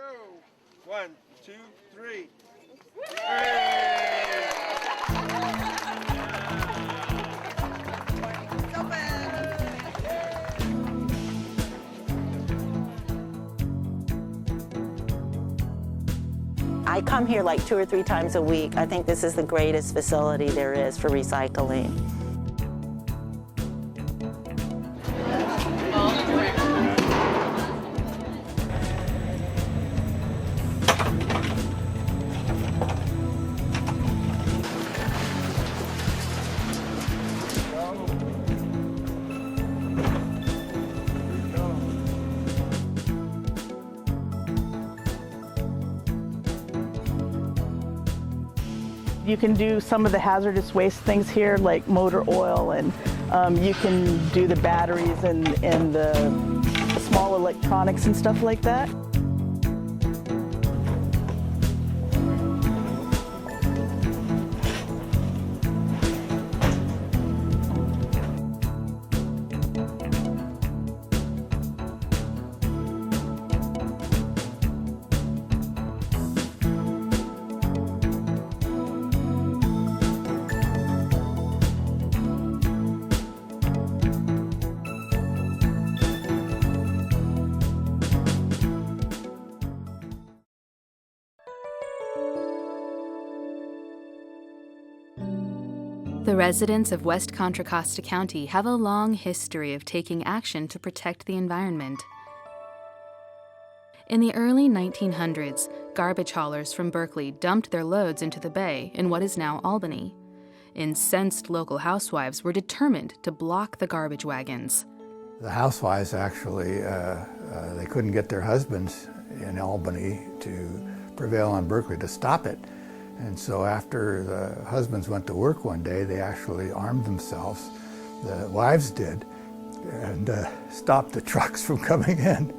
go. 1, 2, 3. I come here like 2 or 3 times a week. I think this is the greatest facility there is for recycling. You can do some of the hazardous waste things here, like motor oil, and you can do the batteries and the small electronics and stuff like that. The residents of West Contra Costa County have a long history of taking action to protect the environment. In the early 1900s, garbage haulers from Berkeley dumped their loads into the bay in what is now Albany. Incensed local housewives were determined to block the garbage wagons. The housewives actually, they couldn't get their husbands in Albany to prevail on Berkeley to stop it. And so after the husbands went to work one day, they actually armed themselves, the wives did, and stopped the trucks from coming in.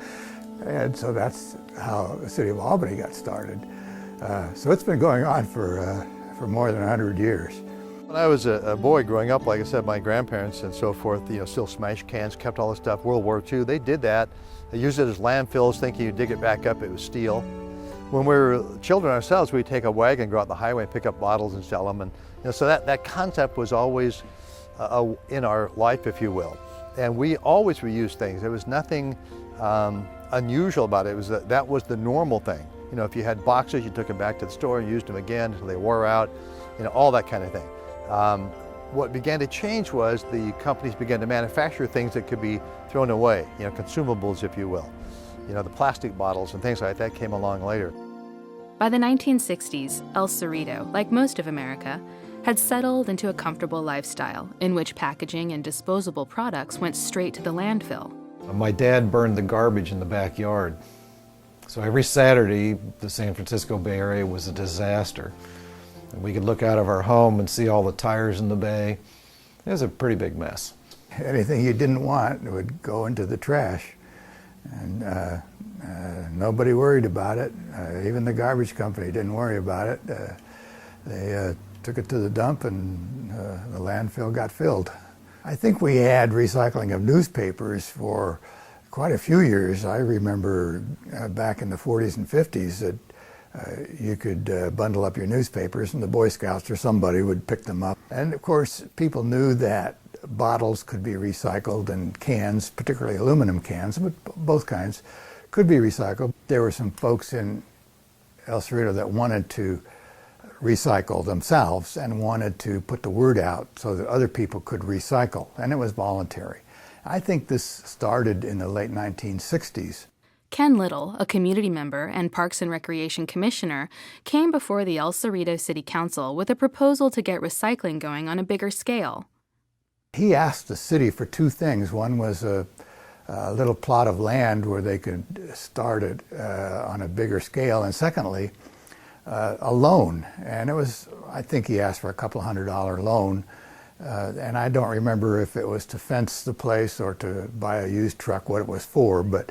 And so that's how the city of Albany got started. So it's been going on for more than 100 years. When I was a boy growing up, like I said, my grandparents and so forth, still smashed cans, kept all this stuff. World War II, they did that. They used it as landfills, thinking you dig it back up, it was steel. When we were children ourselves, we'd take a wagon, go out the highway, and pick up bottles and sell them. And so that concept was always in our life, if you will. And we always reused things. There was nothing unusual about it. That was the normal thing. If you had boxes, you took them back to the store and used them again until they wore out, all that kind of thing. What began to change was the companies began to manufacture things that could be thrown away, consumables, if you will. The plastic bottles and things like that came along later. By the 1960s, El Cerrito, like most of America, had settled into a comfortable lifestyle in which packaging and disposable products went straight to the landfill. My dad burned the garbage in the backyard. So every Saturday, the San Francisco Bay Area was a disaster. And we could look out of our home and see all the tires in the bay. It was a pretty big mess. Anything you didn't want would go into the trash. And nobody worried about it. Even the garbage company didn't worry about it. They took it to the dump and the landfill got filled. I think we had recycling of newspapers for quite a few years. I remember back in the 40s and 50s that you could bundle up your newspapers and the Boy Scouts or somebody would pick them up. And of course, people knew that bottles could be recycled and cans, particularly aluminum cans, but both kinds, could be recycled. There were some folks in El Cerrito that wanted to recycle themselves and wanted to put the word out so that other people could recycle, and it was voluntary. I think this started in the late 1960s. Ken Little, a community member and Parks and Recreation Commissioner, came before the El Cerrito City Council with a proposal to get recycling going on a bigger scale. He asked the city for two things. One was a little plot of land where they could start it on a bigger scale, and secondly, a loan. And it was, I think he asked for a couple $100 loan, and I don't remember if it was to fence the place or to buy a used truck, what it was for, but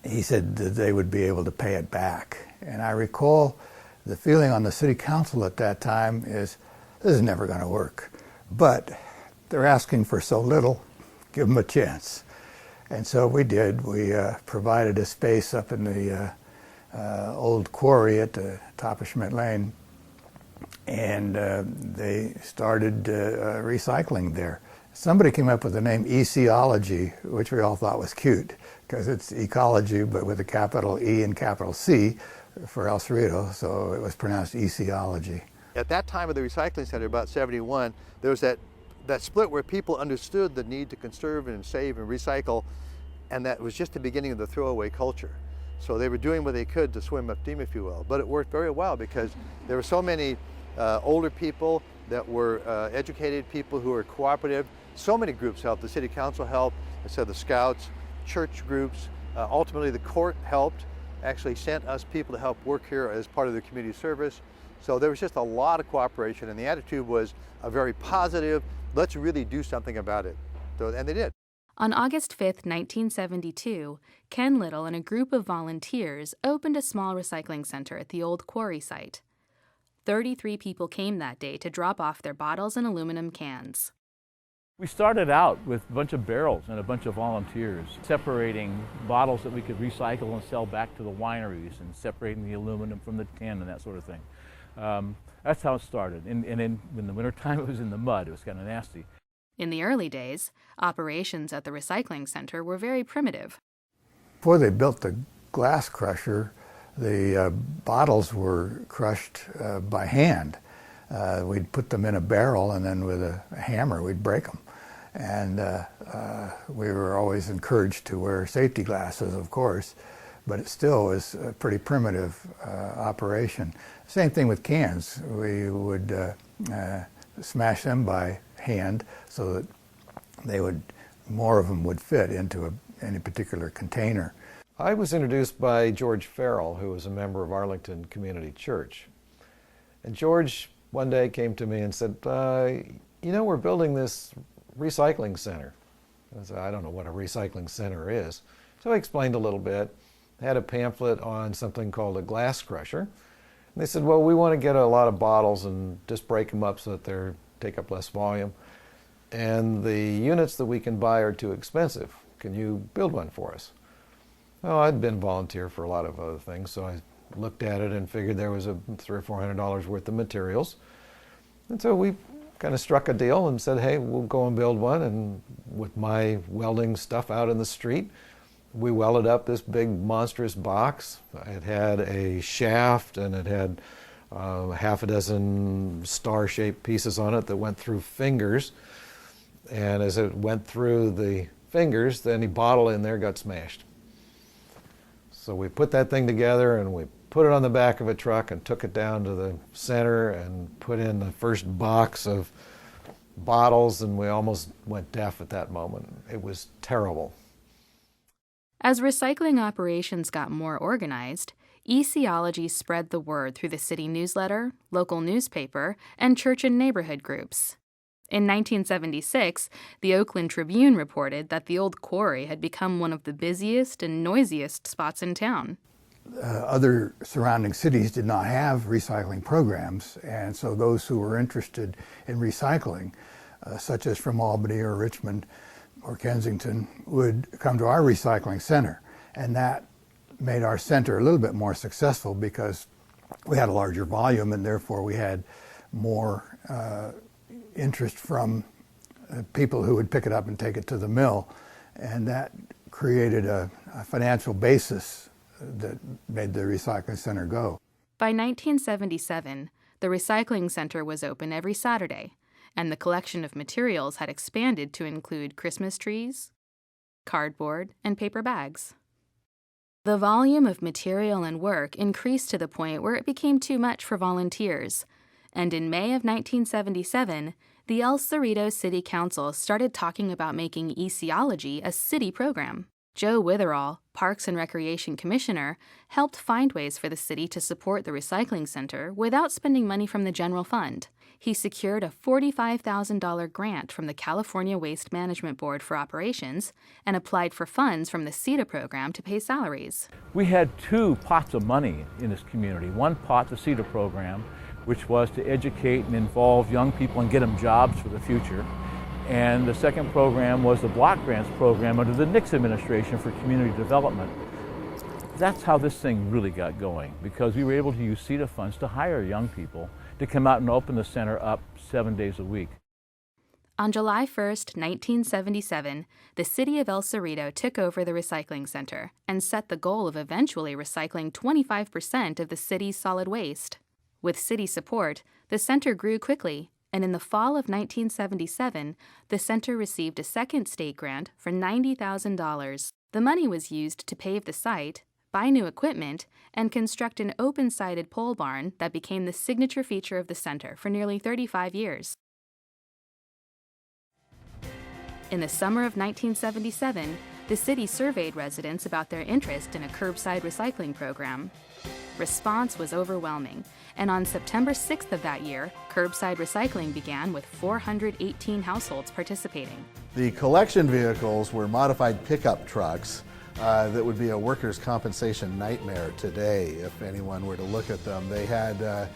he said that they would be able to pay it back. And I recall the feeling on the city council at that time is, this is never going to work. But they're asking for so little, give them a chance. And so we did. We provided a space up in the old quarry at the top of Schmidt Lane, and they started recycling there. Somebody came up with the name Ecology, which we all thought was cute, because it's ecology, but with a capital E and capital C for El Cerrito, so it was pronounced Ecology. At that time of the recycling center, about 71, there was that split where people understood the need to conserve and save and recycle, and that was just the beginning of the throwaway culture. So they were doing what they could to swim upstream, if you will. But it worked very well because there were so many older people that were educated people who were cooperative. So many groups helped. The city council helped, I said the scouts, church groups. Ultimately, the court helped, actually sent us people to help work here as part of the community service. So there was just a lot of cooperation, and the attitude was a very positive, let's really do something about it. So, and they did. On August 5, 1972, Ken Little and a group of volunteers opened a small recycling center at the old quarry site. 33 people came that day to drop off their bottles and aluminum cans. We started out with a bunch of barrels and a bunch of volunteers, separating bottles that we could recycle and sell back to the wineries and separating the aluminum from the tin and that sort of thing. That's how it started. And in the wintertime, it was in the mud. It was kind of nasty. In the early days, operations at the recycling center were very primitive. Before they built the glass crusher, the bottles were crushed by hand. We'd put them in a barrel, and then with a hammer we'd break them. And we were always encouraged to wear safety glasses, of course, but it still was a pretty primitive operation. Same thing with cans. We would smash them by hand so that more of them would fit into any particular container. I was introduced by George Farrell, who was a member of Arlington Community Church. And George one day came to me and said, you know, we're building this recycling center. I said, I don't know what a recycling center is. So I explained a little bit, had a pamphlet on something called a glass crusher. And they said, well, we want to get a lot of bottles and just break them up so that they take up less volume. And the units that we can buy are too expensive. Can you build one for us? Well, I'd been a volunteer for a lot of other things, so I looked at it and figured there was $300 or $400 worth of materials. And so we kind of struck a deal and said, hey, we'll go and build one. And with my welding stuff out in the street, we welded up this big monstrous box. It had a shaft and it had half a dozen star-shaped pieces on it that went through fingers. And as it went through the fingers, any bottle in there got smashed. So we put that thing together and we put it on the back of a truck and took it down to the center and put in the first box of bottles, and we almost went deaf at that moment. It was terrible. As recycling operations got more organized, Ecology spread the word through the city newsletter, local newspaper, and church and neighborhood groups. In 1976, the Oakland Tribune reported that the old quarry had become one of the busiest and noisiest spots in town. Other surrounding cities did not have recycling programs, and so those who were interested in recycling, such as from Albany or Richmond or Kensington, would come to our recycling center. And that made our center a little bit more successful because we had a larger volume, and therefore we had more interest from people who would pick it up and take it to the mill. And that created a financial basis that made the recycling center go. By 1977, the recycling center was open every Saturday, and the collection of materials had expanded to include Christmas trees, cardboard, and paper bags. The volume of material and work increased to the point where it became too much for volunteers, and in May of 1977, the El Cerrito City Council started talking about making Ecology a city program. Joe Witherall, Parks and Recreation Commissioner, helped find ways for the city to support the recycling center without spending money from the general fund. He secured a $45,000 grant from the California Waste Management Board for operations and applied for funds from the CETA program to pay salaries. We had two pots of money in this community. One pot, the CETA program, which was to educate and involve young people and get them jobs for the future. And the second program was the block grants program under the Nix administration for community development. That's how this thing really got going, because we were able to use CETA funds to hire young people to come out and open the center up 7 days a week. On July 1st, 1977, the city of El Cerrito took over the recycling center and set the goal of eventually recycling 25% of the city's solid waste. With city support, the center grew quickly, and in the fall of 1977, the center received a second state grant for $90,000. The money was used to pave the site, buy new equipment, and construct an open-sided pole barn that became the signature feature of the center for nearly 35 years. In the summer of 1977, the city surveyed residents about their interest in a curbside recycling program. Response was overwhelming, and on September 6th of that year, curbside recycling began with 418 households participating. The collection vehicles were modified pickup trucks that would be a workers' compensation nightmare today if anyone were to look at them. They had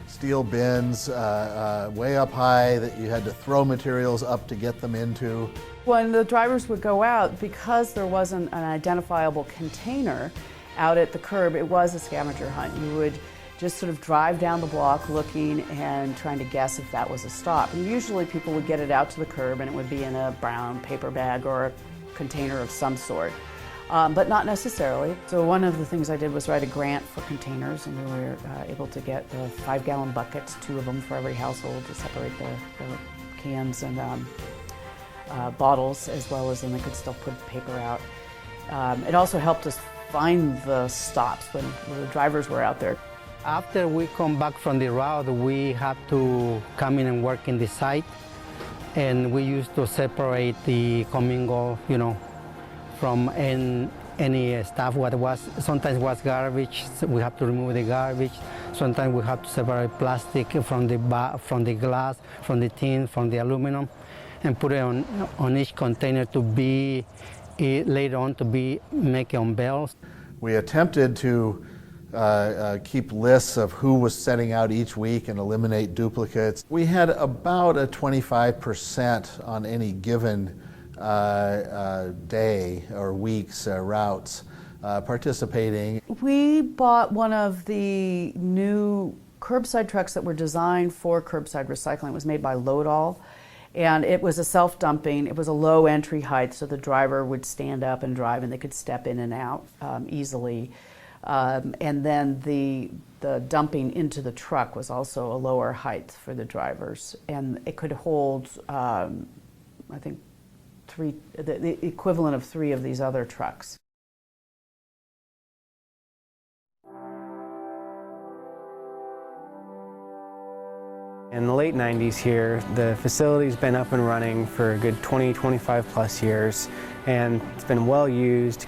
steel bins way up high that you had to throw materials up to get them into. When the drivers would go out, because there wasn't an identifiable container out at the curb, it was a scavenger hunt. You would just sort of drive down the block looking and trying to guess if that was a stop. And usually people would get it out to the curb and it would be in a brown paper bag or a container of some sort. But not necessarily. So one of the things I did was write a grant for containers, and we were able to get the 5-gallon buckets, 2 of them for every household, to separate the cans and bottles, as well as then they could still put paper out. It also helped us find the stops when the drivers were out there. After we come back from the route, we have to come in and work in the site, and we used to separate the commingle, from any stuff what was, sometimes was garbage, so we have to remove the garbage. Sometimes we have to separate plastic from the glass, from the tin, from the aluminum, and put it on each container to be, later on to be make on bales. We attempted to keep lists of who was setting out each week and eliminate duplicates. We had about a 25% on any given day or week's routes participating. We bought one of the new curbside trucks that were designed for curbside recycling. It was made by Loadall, and it was a self-dumping. It was a low entry height, so the driver would stand up and drive, and they could step in and out easily. And then the dumping into the truck was also a lower height for the drivers, and it could hold, I think, the equivalent of 3 of these other trucks. In the late 90s here, the facility's been up and running for a good 20, 25 plus years, and it's been well used.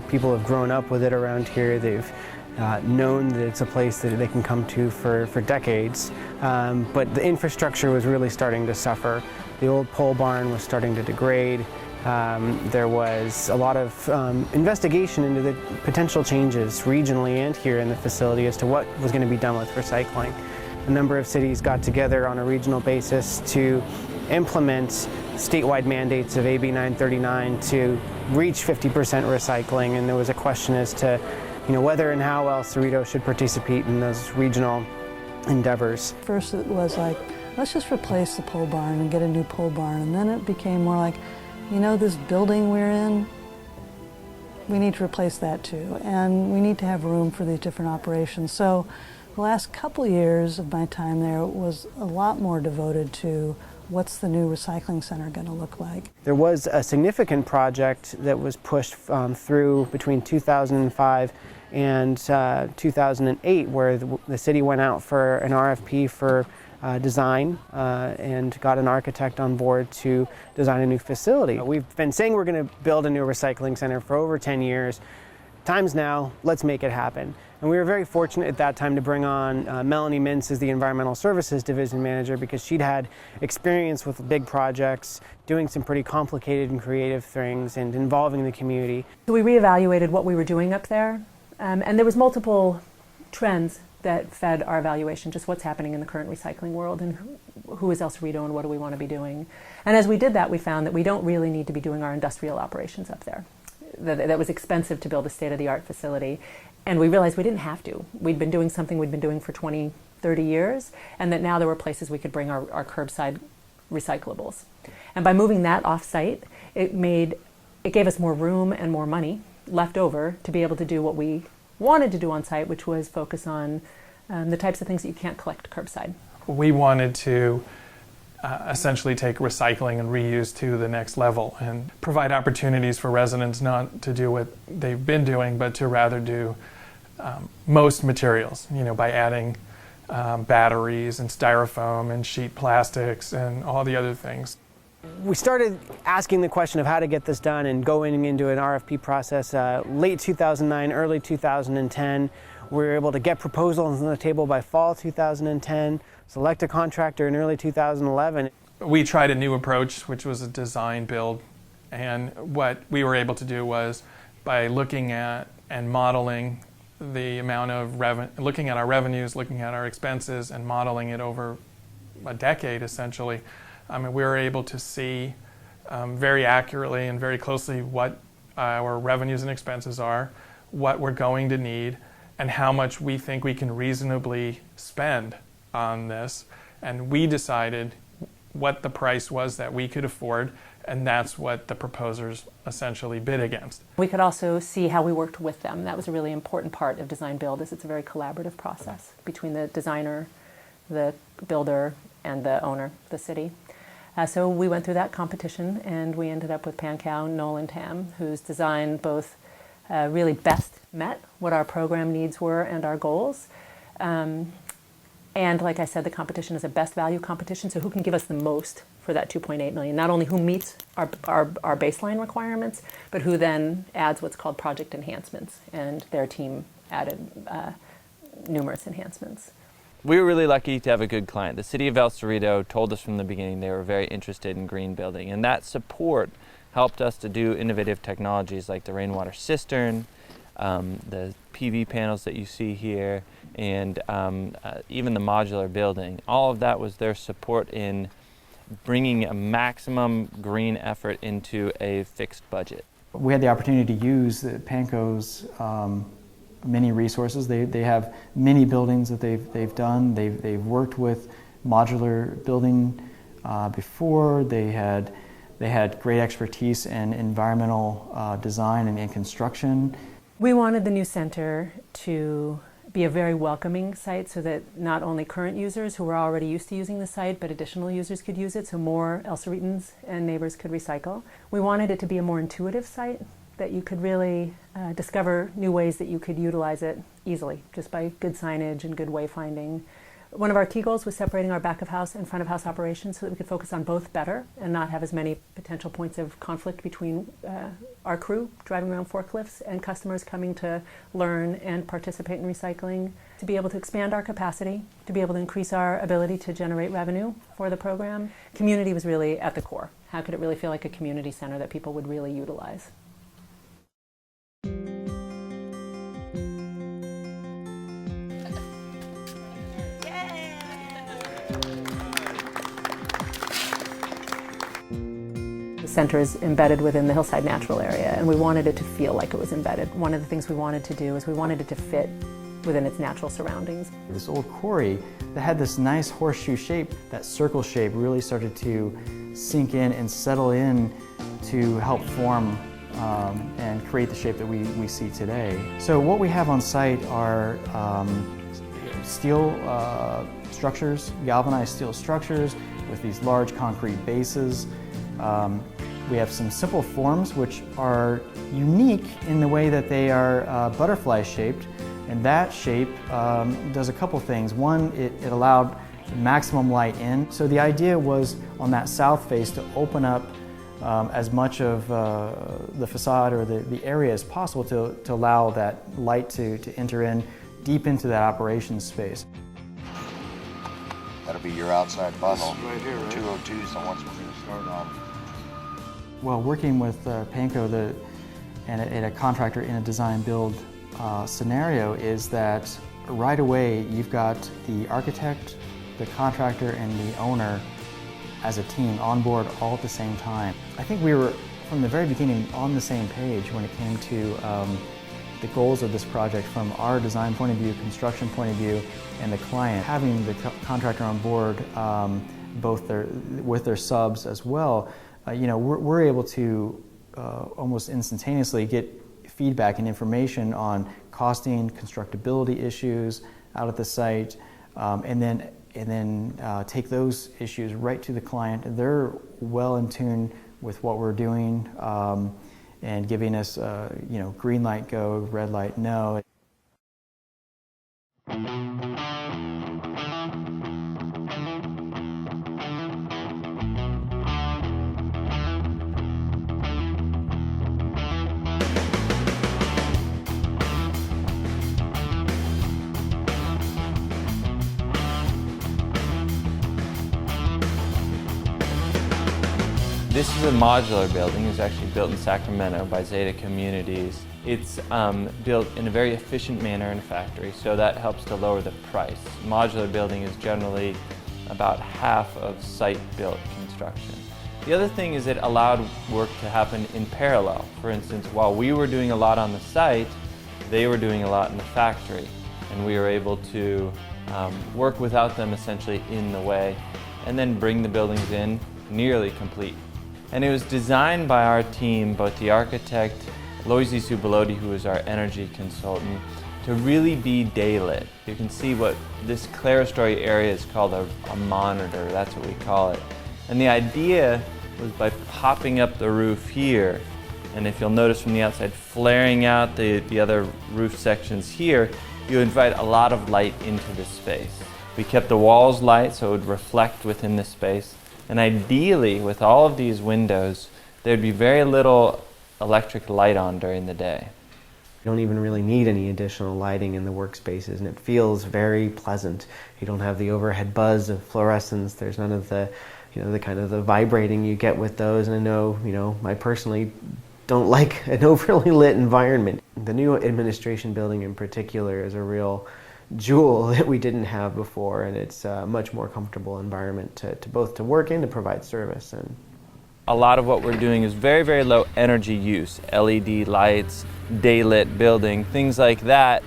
People have grown up with it around here. They've known that it's a place that they can come to for decades, but the infrastructure was really starting to suffer. The old pole barn was starting to degrade. There was a lot of investigation into the potential changes regionally and here in the facility as to what was going to be done with recycling. A number of cities got together on a regional basis to implement statewide mandates of AB 939 to reach 50% recycling, and there was a question as to whether and how El Cerrito should participate in those regional endeavors. First it was like, let's just replace the pole barn and get a new pole barn, and then it became more like, this building we're in, we need to replace that too, and we need to have room for these different operations. So the last couple years of my time there was a lot more devoted to what's the new recycling center going to look like. There was a significant project that was pushed through between 2005 and 2008, where the city went out for an RFP for design and got an architect on board to design a new facility. We've been saying we're going to build a new recycling center for over 10 years. Time's now, let's make it happen. And we were very fortunate at that time to bring on Melanie Mintz as the Environmental Services Division Manager, because she'd had experience with big projects, doing some pretty complicated and creative things and involving the community. So we reevaluated what we were doing up there, and there was multiple trends that fed our evaluation, just what's happening in the current recycling world and who is El Cerrito and what do we want to be doing. And as we did that, we found that we don't really need to be doing our industrial operations up there. That was expensive to build a state-of-the-art facility. And we realized we didn't have to. We'd been doing something we'd been doing for 20, 30 years, and that now there were places we could bring our curbside recyclables. And by moving that off-site, it gave us more room and more money left over to be able to do what we wanted to do on site, which was focus on the types of things that you can't collect curbside. We wanted to essentially take recycling and reuse to the next level and provide opportunities for residents not to do what they've been doing, but to rather do most materials, by adding batteries and styrofoam and sheet plastics and all the other things. We started asking the question of how to get this done and going into an RFP process late 2009, early 2010. We were able to get proposals on the table by fall 2010, select a contractor in early 2011. We tried a new approach, which was a design build, and what we were able to do was, by looking at and modeling the amount of looking at our revenues, looking at our expenses, and modeling it over a decade essentially, we were able to see very accurately and very closely what our revenues and expenses are, what we're going to need, and how much we think we can reasonably spend on this. And we decided what the price was that we could afford, and that's what the proposers essentially bid against. We could also see how we worked with them. That was a really important part of design build, is it's a very collaborative process between the designer, the builder, and the owner, the city. So we went through that competition, and we ended up with Pankow, Knoll and Tam, whose design both really best met what our program needs were and our goals. And like I said, the competition is a best value competition, so who can give us the most for that $2.8 million? Not only who meets our baseline requirements, but who then adds what's called project enhancements, and their team added numerous enhancements. We were really lucky to have a good client. The city of El Cerrito told us from the beginning they were very interested in green building, and that support helped us to do innovative technologies like the rainwater cistern, the PV panels that you see here, and even the modular building. All of that was their support in bringing a maximum green effort into a fixed budget. We had the opportunity to use Pankow's many resources. They have many buildings that they've done. They've worked with modular building before. They had great expertise in environmental design and in construction. We wanted the new center to be a very welcoming site so that not only current users who were already used to using the site, but additional users could use it, so more El Cerritans and neighbors could recycle. We wanted it to be a more intuitive site, that you could really discover new ways that you could utilize it easily, just by good signage and good wayfinding. One of our key goals was separating our back of house and front of house operations so that we could focus on both better and not have as many potential points of conflict between our crew driving around forklifts and customers coming to learn and participate in recycling. To be able to expand our capacity, to be able to increase our ability to generate revenue for the program. Community was really at the core. How could it really feel like a community center that people would really utilize? The center is embedded within the Hillside Natural Area, and we wanted it to feel like it was embedded. One of the things we wanted to do is we wanted it to fit within its natural surroundings. This old quarry that had this nice horseshoe shape, that circle shape really started to sink in and settle in to help form and create the shape that we see today. So what we have on site are steel structures, galvanized steel structures with these large concrete bases. We have some simple forms which are unique in the way that they are butterfly shaped, and that shape does a couple things. One, it allowed maximum light in. So the idea was on that south face to open up as much of the facade or the area as possible to allow that light to enter in deep into that operations space. That'll be your outside funnel. Right here, right? 202 is the ones we're going to start on. Well, working with Pankow and a contractor in a design build scenario is that right away you've got the architect, the contractor, and the owner as a team on board all at the same time. I think we were, from the very beginning, on the same page when it came to the goals of this project from our design point of view, construction point of view, and the client. Having the contractor on board, both with their subs as well, we're able to almost instantaneously get feedback and information on costing, constructability issues out at the site, and then take those issues right to the client. They're well in tune with what we're doing and giving us, green light go, red light no. This is a modular building. It's actually built in Sacramento by Zeta Communities. It's built in a very efficient manner in a factory, so that helps to lower the price. Modular building is generally about half of site-built construction. The other thing is it allowed work to happen in parallel. For instance, while we were doing a lot on the site, they were doing a lot in the factory, and we were able to work without them essentially in the way, and then bring the buildings in nearly complete. And it was designed by our team, both the architect, Loisy Subalodi, who is our energy consultant, to really be day-lit. You can see what this clerestory area is called a monitor, that's what we call it. And the idea was by popping up the roof here, and if you'll notice from the outside, flaring out the other roof sections here, you invite a lot of light into this space. We kept the walls light so it would reflect within the space. And ideally, with all of these windows, there'd be very little electric light on during the day. You don't even really need any additional lighting in the workspaces, and it feels very pleasant. You don't have the overhead buzz of fluorescence. There's none of the, the kind of the vibrating you get with those. And I know, I personally don't like an overly lit environment. The new administration building in particular is a real jewel that we didn't have before, and it's a much more comfortable environment to both to work in, to provide service. And a lot of what we're doing is very, very low energy use. LED lights, day-lit building, things like that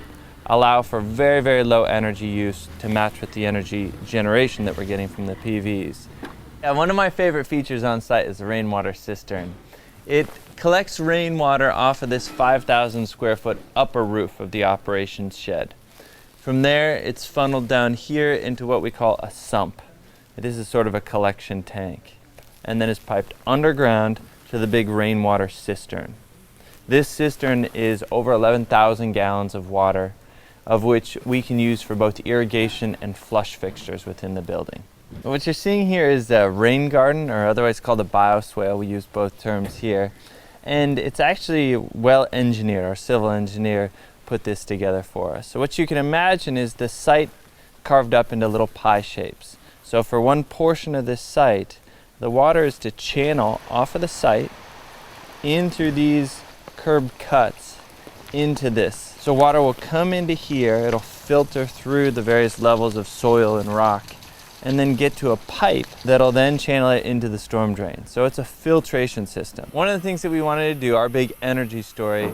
allow for very, very low energy use to match with the energy generation that we're getting from the PVs. Yeah, one of my favorite features on site is the rainwater cistern. It collects rainwater off of this 5,000 square foot upper roof of the operations shed. From there, it's funneled down here into what we call a sump. It is a sort of a collection tank, and then is piped underground to the big rainwater cistern. This cistern is over 11,000 gallons of water, of which we can use for both irrigation and flush fixtures within the building. What you're seeing here is a rain garden, or otherwise called a bioswale. We use both terms here. And it's actually well engineered. Our civil engineer put this together for us. So what you can imagine is the site carved up into little pie shapes. So for one portion of this site, the water is to channel off of the site in through these curb cuts into this. So water will come into here, it'll filter through the various levels of soil and rock, and then get to a pipe that'll then channel it into the storm drain. So it's a filtration system. One of the things that we wanted to do, our big energy story,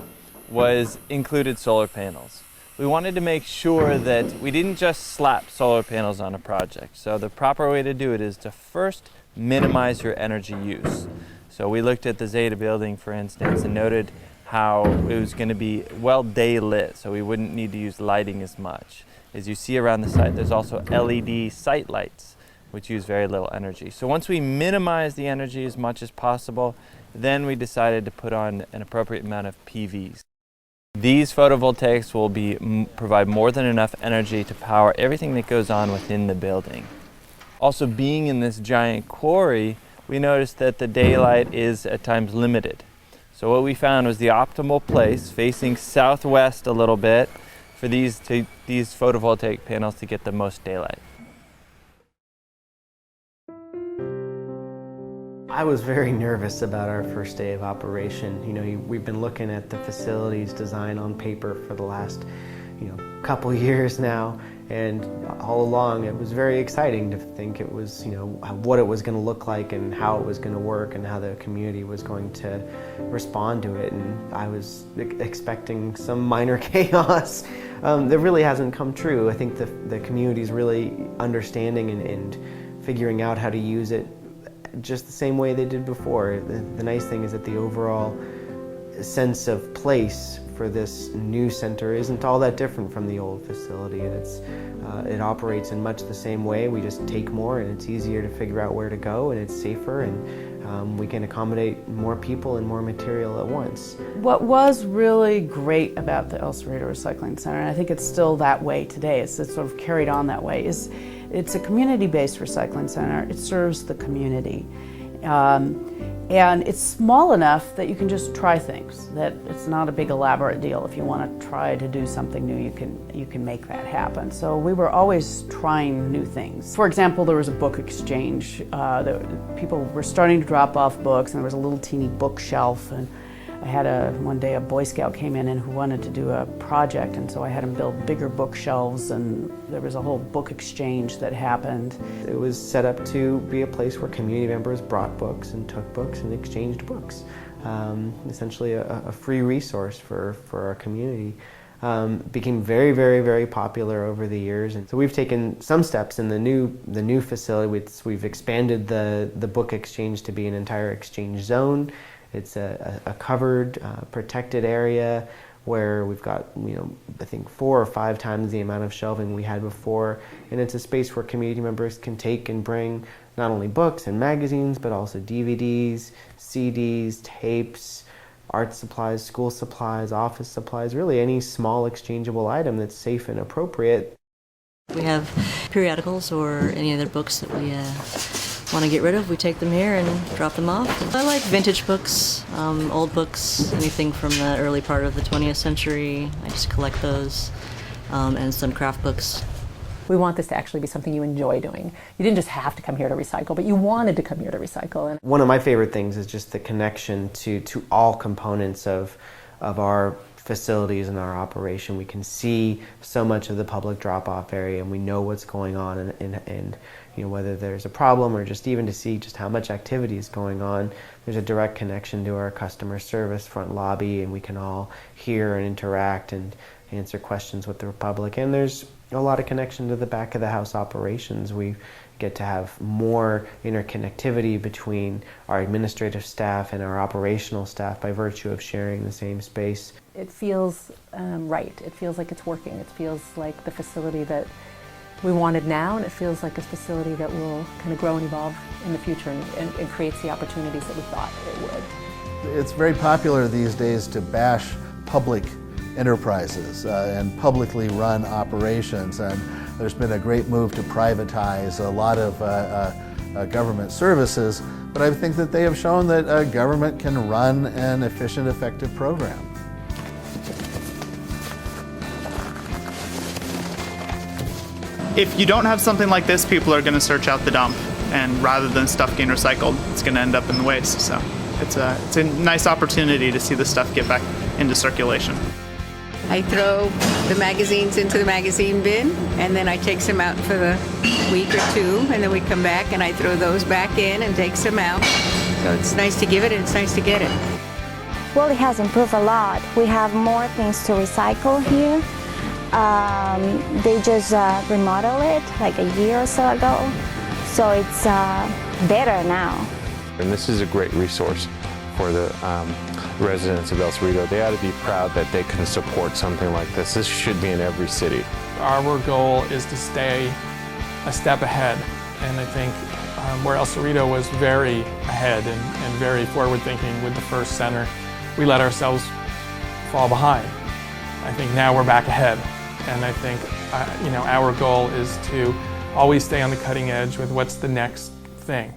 was included solar panels. We wanted to make sure that we didn't just slap solar panels on a project. So the proper way to do it is to first minimize your energy use. So we looked at the Zeta building, for instance, and noted how it was going to be well day lit, so we wouldn't need to use lighting as much. As you see around the site, there's also LED site lights, which use very little energy. So once we minimize the energy as much as possible, then we decided to put on an appropriate amount of PVs. These photovoltaics will provide more than enough energy to power everything that goes on within the building. Also, being in this giant quarry, we noticed that the daylight is at times limited. So what we found was the optimal place, facing southwest a little bit, for these photovoltaic panels to get the most daylight. I was very nervous about our first day of operation. We've been looking at the facilities design on paper for the last, couple years now, and all along it was very exciting to think it was, what it was going to look like and how it was going to work and how the community was going to respond to it. And I was expecting some minor chaos that really hasn't come true. I think the community's really understanding and figuring out how to use it just the same way they did before. The nice thing is that the overall sense of place for this new center isn't all that different from the old facility, and it operates in much the same way. We just take more, and it's easier to figure out where to go, and it's safer, and we can accommodate more people and more material at once. What was really great about the El Cerrito Recycling Center, and I think it's still that way today, it's sort of carried on that way, is it's a community-based recycling center. It serves the community. And it's small enough that you can just try things, that it's not a big elaborate deal. If you want to try to do something new, you can make that happen. So we were always trying new things. For example, there was a book exchange. People were starting to drop off books, and there was a little teeny bookshelf. And I had one day a Boy Scout came in and who wanted to do a project, and so I had him build bigger bookshelves, and there was a whole book exchange that happened. It was set up to be a place where community members brought books and took books and exchanged books. Essentially a free resource for our community. Became very, very, very popular over the years, and so we've taken some steps in the new facility. We've expanded the book exchange to be an entire exchange zone. It's a covered, protected area where we've got, I think 4 or 5 times the amount of shelving we had before. And it's a space where community members can take and bring not only books and magazines, but also DVDs, CDs, tapes, art supplies, school supplies, office supplies, really any small exchangeable item that's safe and appropriate. We have periodicals or any other books that we want to get rid of. We take them here and drop them off. I like vintage books, old books, anything from the early part of the 20th century. I just collect those, and some craft books. We want this to actually be something you enjoy doing. You didn't just have to come here to recycle, but you wanted to come here to recycle. And one of my favorite things is just the connection to all components of our facilities and our operation. We can see so much of the public drop-off area, and we know what's going on, and whether there's a problem or just even to see just how much activity is going on. There's a direct connection to our customer service front lobby, and we can all hear and interact and answer questions with the public. And there's a lot of connection to the back of the house operations. We get to have more interconnectivity between our administrative staff and our operational staff by virtue of sharing the same space. it feels right. It feels like it's working. It feels like the facility that we wanted now, and it feels like a facility that will kind of grow and evolve in the future and creates the opportunities that we thought it would. It's very popular these days to bash public enterprises and publicly run operations, and there's been a great move to privatize a lot of government services, but I think that they have shown that government can run an efficient, effective program. If you don't have something like this, people are going to search out the dump, and rather than stuff getting recycled, it's going to end up in the waste. So it's a nice opportunity to see the stuff get back into circulation. I throw the magazines into the magazine bin, and then I take some out for the week or two, and then we come back and I throw those back in and take some out. So it's nice to give it and it's nice to get it. Well, it has improved a lot. We have more things to recycle here. They just remodeled it like a year or so ago, so it's better now. And this is a great resource for the residents of El Cerrito. They ought to be proud that they can support something like this. This should be in every city. Our goal is to stay a step ahead, and I think where El Cerrito was very ahead and very forward-thinking with the first center, we let ourselves fall behind. I think now we're back ahead. And I think, our goal is to always stay on the cutting edge with what's the next thing.